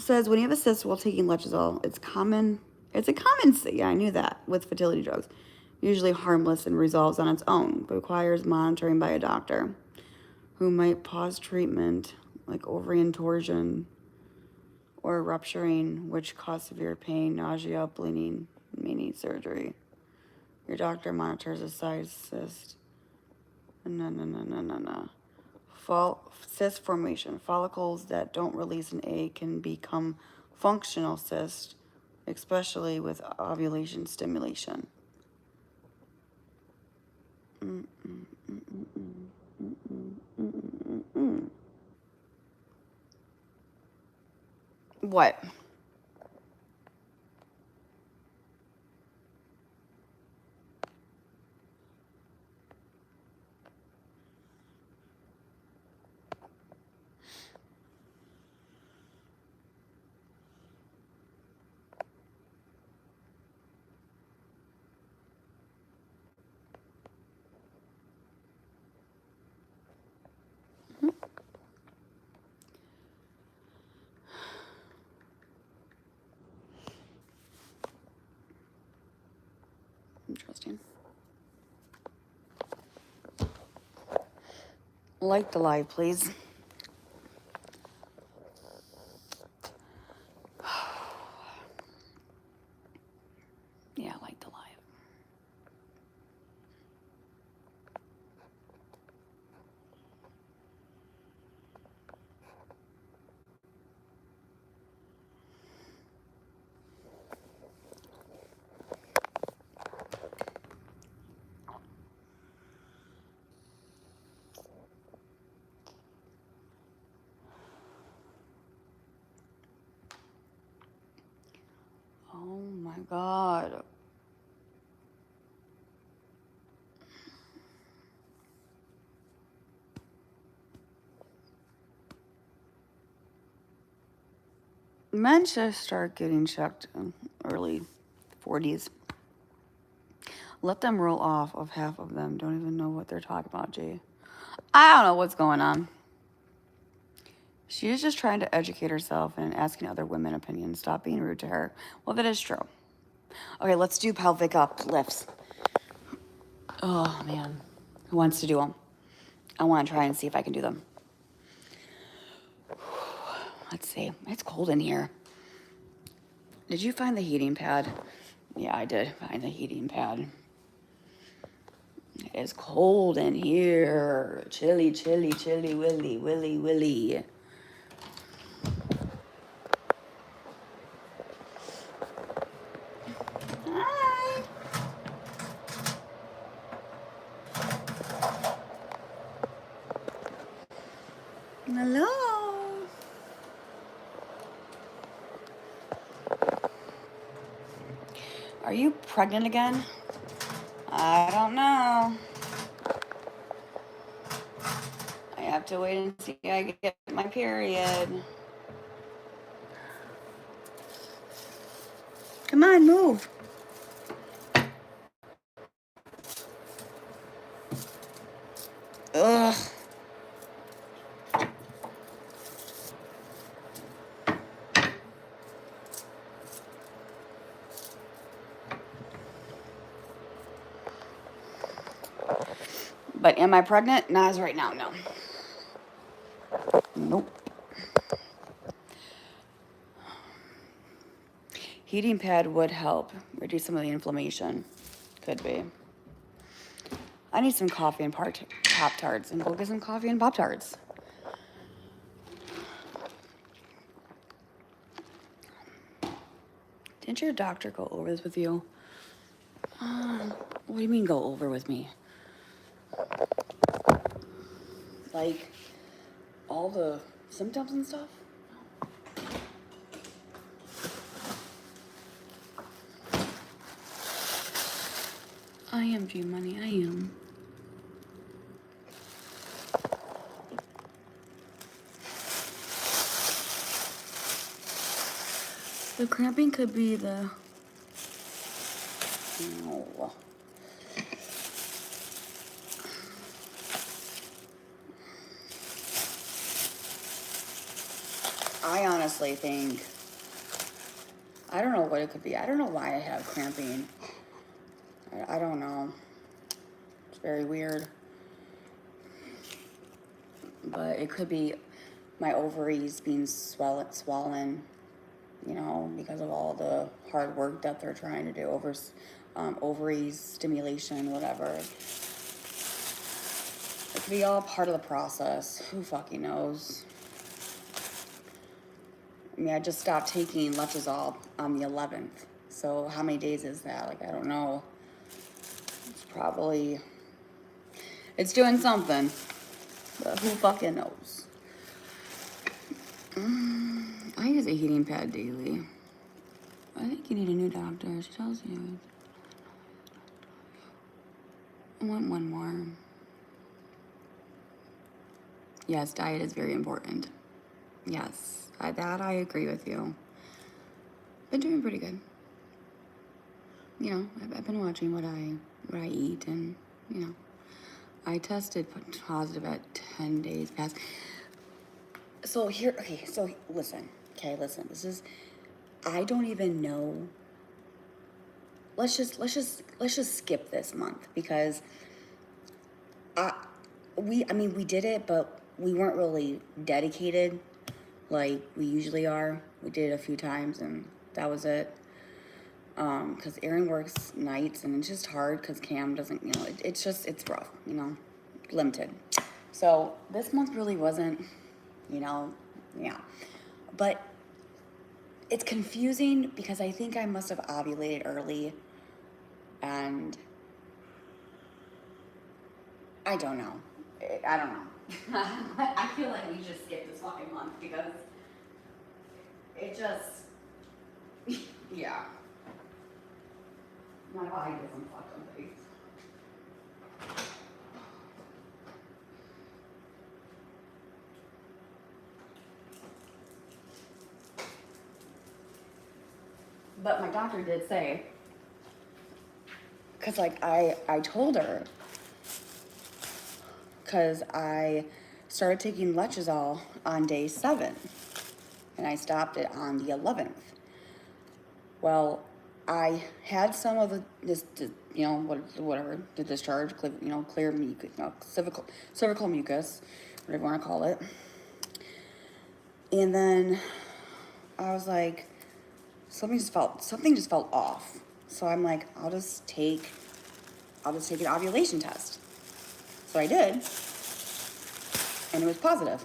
says when you have a cyst while taking letrozole, it's a common, yeah, I knew that, with fertility drugs. Usually harmless and resolves on its own, but requires monitoring by a doctor who might pause treatment, like ovarian torsion or rupturing, which cause severe pain, nausea, bleeding, may need surgery. Your doctor monitors a size cyst. No. Cyst formation. Follicles that don't release an egg can become functional cysts, especially with ovulation stimulation. What? Interesting. Like the live, please. Yeah, like the live. Oh my God. Men should start getting checked in early 40s. Let them roll off of half of them. Don't even know what they're talking about, Jay. I don't know what's going on. She is just trying to educate herself and asking other women opinions. Stop being rude to her. Well, that is true. Okay, let's do pelvic lifts. Oh, man. Who wants to do them? I want to try and see if I can do them. Let's see. It's cold in here. Did you find the heating pad? Yeah, I did find the heating pad. It is cold in here. Chilly, chilly, chilly, willy, willy, willy. Hi. Hello. Are you pregnant again? I don't know. I have to wait and see I get my period. Come on, move. Ugh. But am I pregnant? Not as right now, no. Nope. Heating pad would help reduce some of the inflammation. Could be. I need some coffee and Pop-Tarts. And go get some coffee and Pop-Tarts. Didn't your doctor go over this with you? What do you mean go over with me? Like, all the symptoms and stuff? I am, G-Money, I am. The cramping could be the... Oh. I honestly think I don't know what it could be. I don't know why I have cramping. I don't know. It's very weird. But it could be my ovaries being swollen, you know, because of all the hard work that they're trying to do ovaries stimulation, whatever. It could be all part of the process. Who fucking knows? I mean, I just stopped taking letrozole on the 11th. So how many days is that? Like, I don't know. It's probably, it's doing something. But who fucking knows? I use a heating pad daily. I think you need a new doctor. She tells you. I want one more. Yes, diet is very important. Yes, that I agree with you. Been doing pretty good. You know, I've been watching what I eat, and you know, I tested positive at 10 days past. So here, okay. So listen, listen. This is, I don't even know. Let's just skip this month because we did it, but we weren't really dedicated like we usually are. We did it a few times and that was it. Because Aaron works nights and it's just hard because Cam doesn't, you know, it's rough, you know, limited. So this month really wasn't, you know, yeah. But it's confusing because I think I must have ovulated early and I don't know. I don't know. I feel like we should skip this fucking month because it just, yeah. My body doesn't fucking think. But my doctor did say, because like I told her, because I started taking letrozole on day 7 and I stopped it on the 11th. Well, I had some of the discharge, you know, clear mucus, you know, cervical mucus, whatever you want to call it. And then I was like, something just felt off. So I'm like, I'll just take an ovulation test. So I did, and it was positive.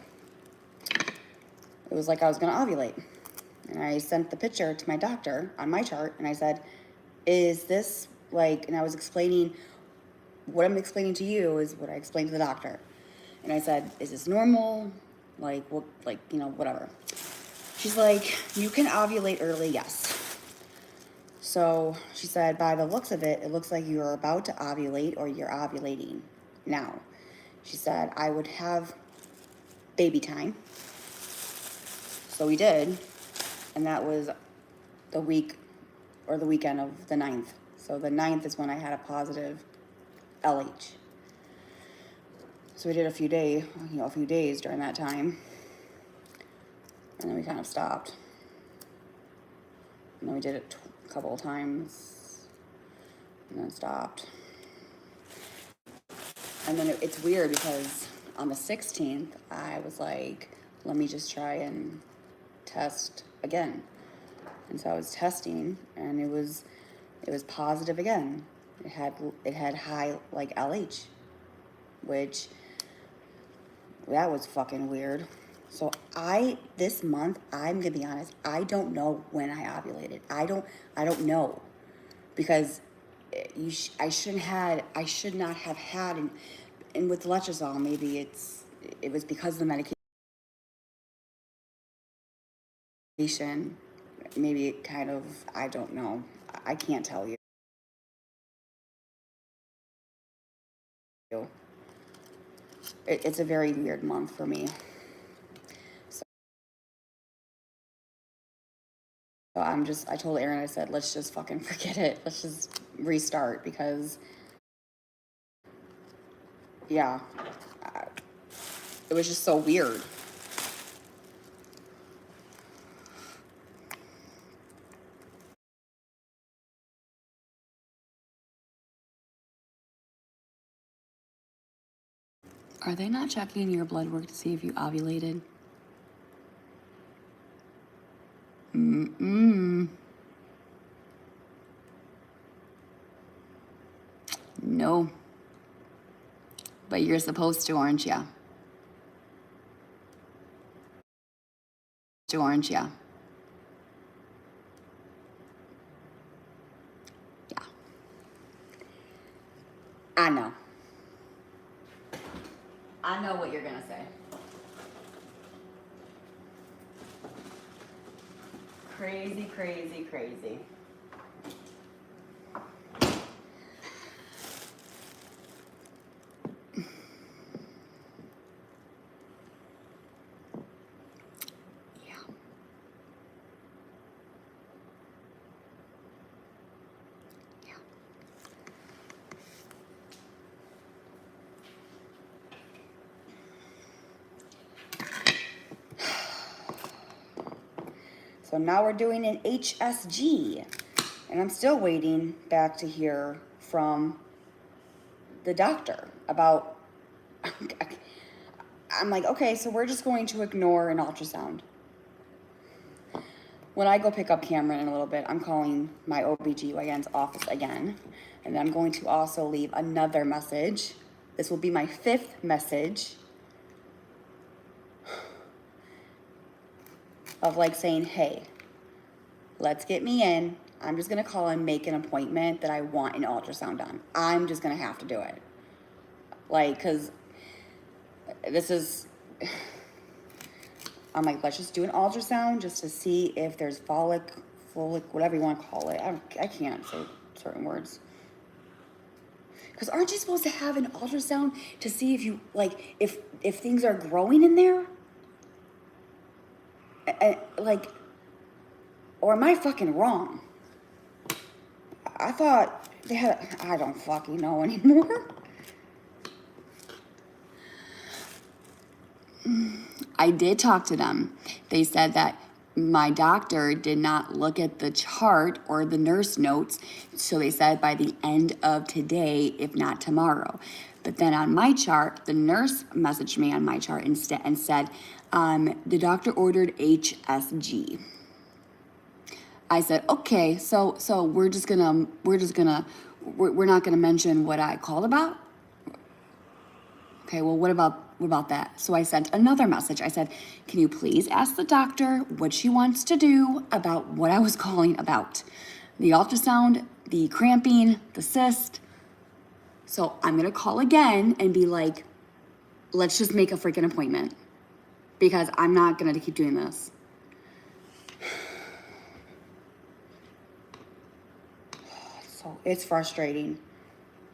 It was like I was gonna ovulate. And I sent the picture to my doctor on my chart, and I said, is this like, and I was explaining, what I'm explaining to you is what I explained to the doctor. And I said, is this normal? Like, what, like, you know, whatever. She's like, you can ovulate early, yes. So she said, by the looks of it, it looks like you're about to ovulate or you're ovulating now. She said, I would have baby time. So we did. And that was the week or the weekend of the 9th. So the 9th is when I had a positive LH. So we did a few days during that time. And then we kind of stopped. And then we did it a couple of times. And then stopped. And then it's weird because on the 16th, I was like, let me just try and test again. And so I was testing, and it was positive again. It had high like LH, which that was fucking weird. So this month, I'm gonna be honest, I don't know when I ovulated. I don't know because I should not have had, and with letrozole, maybe it was because of the medication. Maybe it kind of, I don't know. I can't tell you. It's a very weird month for me. So I told Aaron, I said, let's just fucking forget it. Let's just restart because, yeah, it was just so weird. Are they not checking your blood work to see if you ovulated? Mm-mm. No. But you're supposed to, aren't ya? Aren't ya? Yeah. I know. I know what you're gonna say. Crazy, crazy, crazy. Yeah. Yeah. So now we're doing an HSG. And I'm still waiting back to hear from the doctor about, I'm like, okay, so we're just going to ignore an ultrasound. When I go pick up Cameron in a little bit, I'm calling my OBGYN's office again. And then I'm going to also leave another message. This will be my 5th message of like saying, hey, let's get me in. I'm just gonna call and make an appointment that I want an ultrasound done. I'm just gonna have to do it. Like, cause this is, I'm like, let's just do an ultrasound just to see if there's folic, whatever you want to call it. I can't say certain words. Because aren't you supposed to have an ultrasound to see if you, like, if things are growing in there? Like, or am I fucking wrong? I thought they had, I don't fucking know anymore. I did talk to them. They said that my doctor did not look at the chart or the nurse notes, so they said by the end of today, if not tomorrow. But then on my chart, the nurse messaged me on my chart instead and said, the doctor ordered HSG. I said, okay, so we're not gonna mention what I called about. Okay, well, what about that? So I sent another message. I said, can you please ask the doctor what she wants to do about what I was calling about? The ultrasound, the cramping, the cyst. So I'm gonna call again and be like, let's just make a freaking appointment because I'm not gonna keep doing this. So it's frustrating.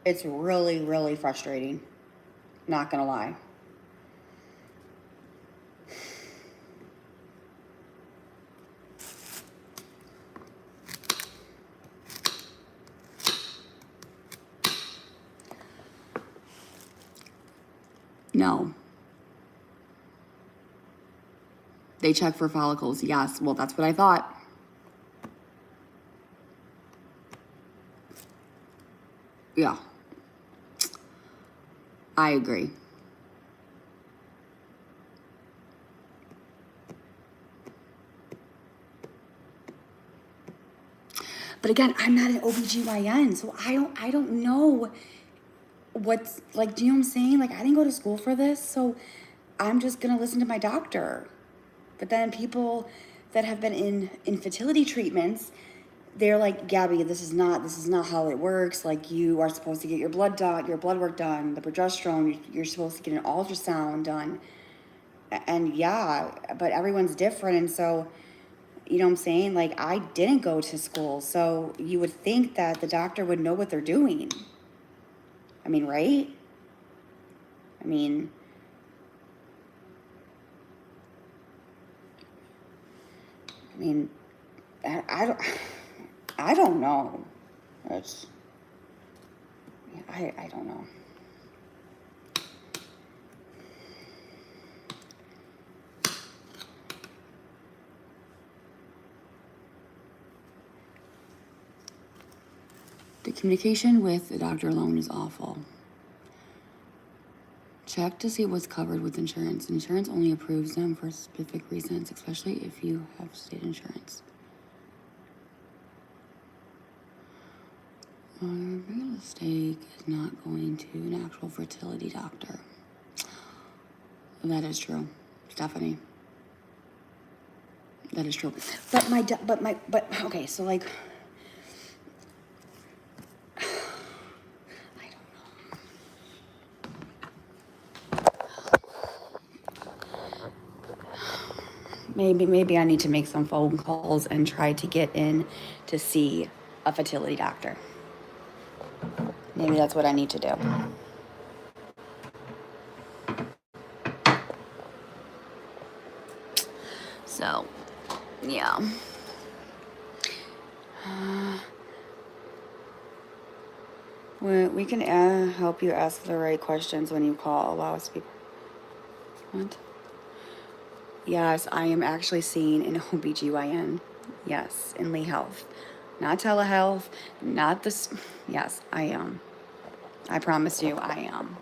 It's really, really frustrating. Not gonna lie. No. They check for follicles. Yes. Well, that's what I thought. Yeah. I agree. But again, I'm not an OBGYN, so I don't know what's, like, do you know what I'm saying? Like, I didn't go to school for this, so I'm just gonna listen to my doctor. But then people that have been in infertility treatments, they're like, Gabby, this is not how it works. Like, you are supposed to get your blood work done, the progesterone, you're supposed to get an ultrasound done. And yeah, but everyone's different, and so, you know what I'm saying? Like, I didn't go to school, so you would think that the doctor would know what they're doing. I mean, right? I mean, I don't know. It's, I don't know. The communication with the doctor alone is awful. Check to see what's covered with insurance. Insurance only approves them for specific reasons, especially if you have state insurance. Real mistake is not going to an actual fertility doctor. That is true, Stephanie. That is true. But okay, so like, I don't know. Maybe I need to make some phone calls and try to get in to see a fertility doctor. Maybe that's what I need to do. So, yeah. We can help you ask the right questions when you call. Allow us to be. What? Yes, I am actually seeing an OBGYN. Yes, in Lee Health. Not telehealth, not this. Yes, I am. I promise you, I am.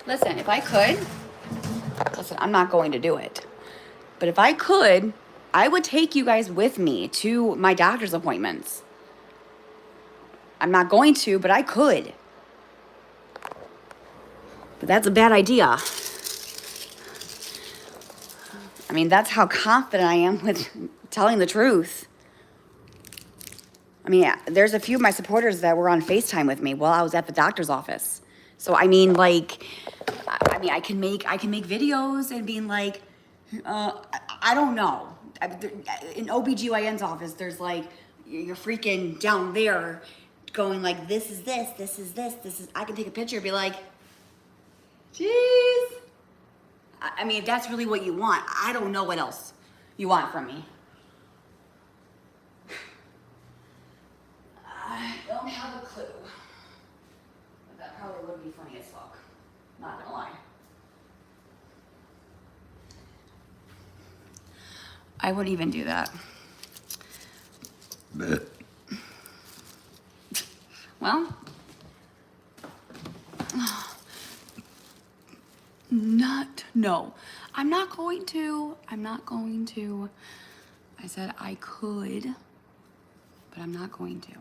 Listen, if I could, I'm not going to do it. But if I could, I would take you guys with me to my doctor's appointments. I'm not going to, but I could. But that's a bad idea. I mean, that's how confident I am with telling the truth. I mean, there's a few of my supporters that were on FaceTime with me while I was at the doctor's office. So I mean, like, I can make videos and being like, I don't know. In OBGYN's office, there's like, you're freaking down there going like, this is this, this is this, this is, I can take a picture and be like, jeez. I mean, if that's really what you want, I don't know what else you want from me. I don't have a clue. But that probably would be funny as fuck. Not gonna lie. I wouldn't even do that. Well, no. I'm not going to. I said I could, but I'm not going to.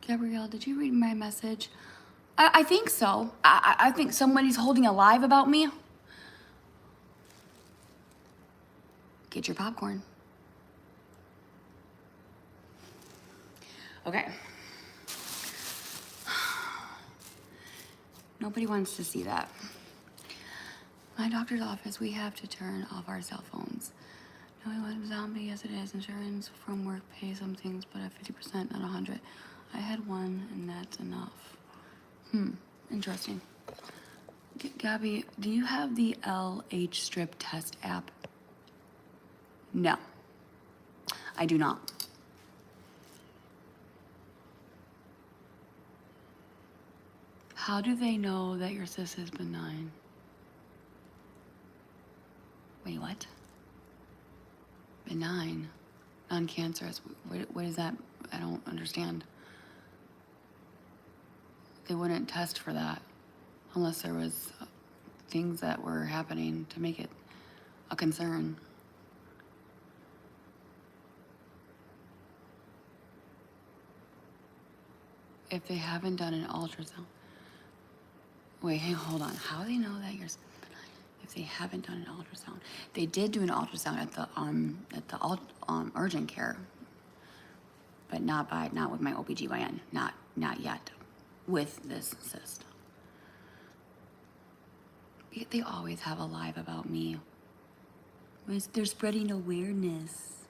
Gabrielle, did you read my message? I think so. I think somebody's holding a live about me. Get your popcorn. Okay. Nobody wants to see that. My doctor's office, we have to turn off our cell phones. No, I want a zombie as it is. Insurance from work pays some things, but at 50%, not 100. I had one, and that's enough. Interesting. Gabby, do you have the LH strip test app? No, I do not. How do they know that your cyst is benign? Wait, what? Benign? Non-cancerous? What is that? I don't understand. They wouldn't test for that unless there was things that were happening to make it a concern. If they haven't done an ultrasound. Wait, hey, hold on. How do they know that you're benign if they haven't done an ultrasound? They did do an ultrasound at the urgent care, but not with my OBGYN. Not yet. With this cyst. They always have a live about me. They're spreading awareness.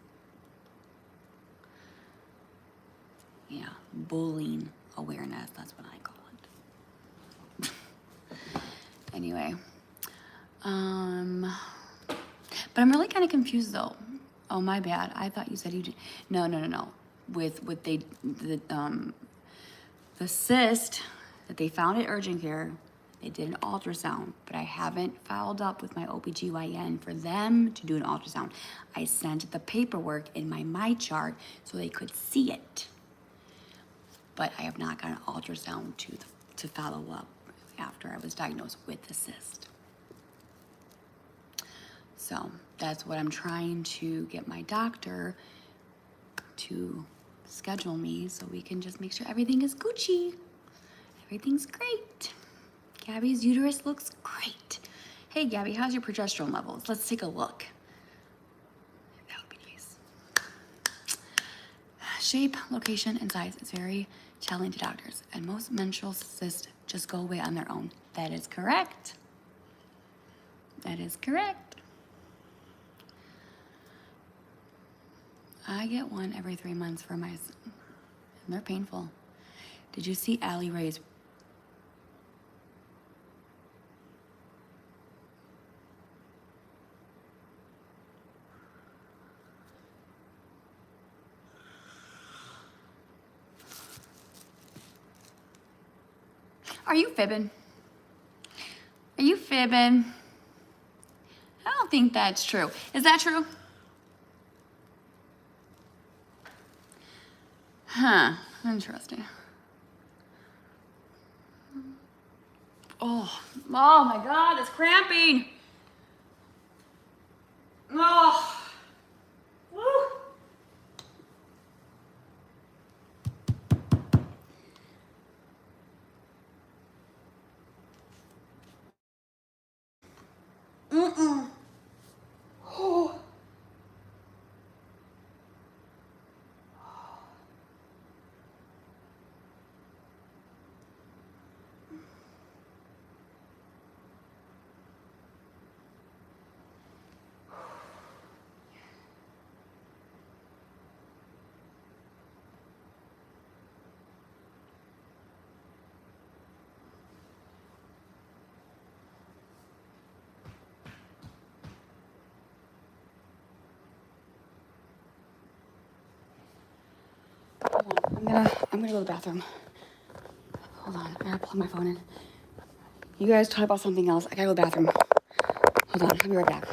Yeah, bullying awareness, that's what I call it. Anyway, but I'm really kind of confused though. Oh, my bad. I thought you said you did. No. With the cyst that they found at urgent care, they did an ultrasound, but I haven't followed up with my OBGYN for them to do an ultrasound. I sent the paperwork in my chart so they could see it. But I have not got an ultrasound to follow up after I was diagnosed with the cyst. So that's what I'm trying to get my doctor to schedule me so we can just make sure everything is Gucci. Everything's great. Gabby's uterus looks great. Hey Gabby, how's your progesterone levels? Let's take a look. That would be nice. Shape, location, and size is very challenging to doctors, and most menstrual cysts just go away on their own. That is correct. That is correct. I get one every 3 months for my, and they're painful. Did you see Allie Ray's? Are you fibbing? Are you fibbing? I don't think that's true. Is that true? Huh, interesting. Oh my God, it's cramping. Oh, woo. Oh. I'm gonna go to the bathroom. Hold on, I gotta plug my phone in. You guys talk about something else. I gotta go to the bathroom. Hold on, I'll be right back.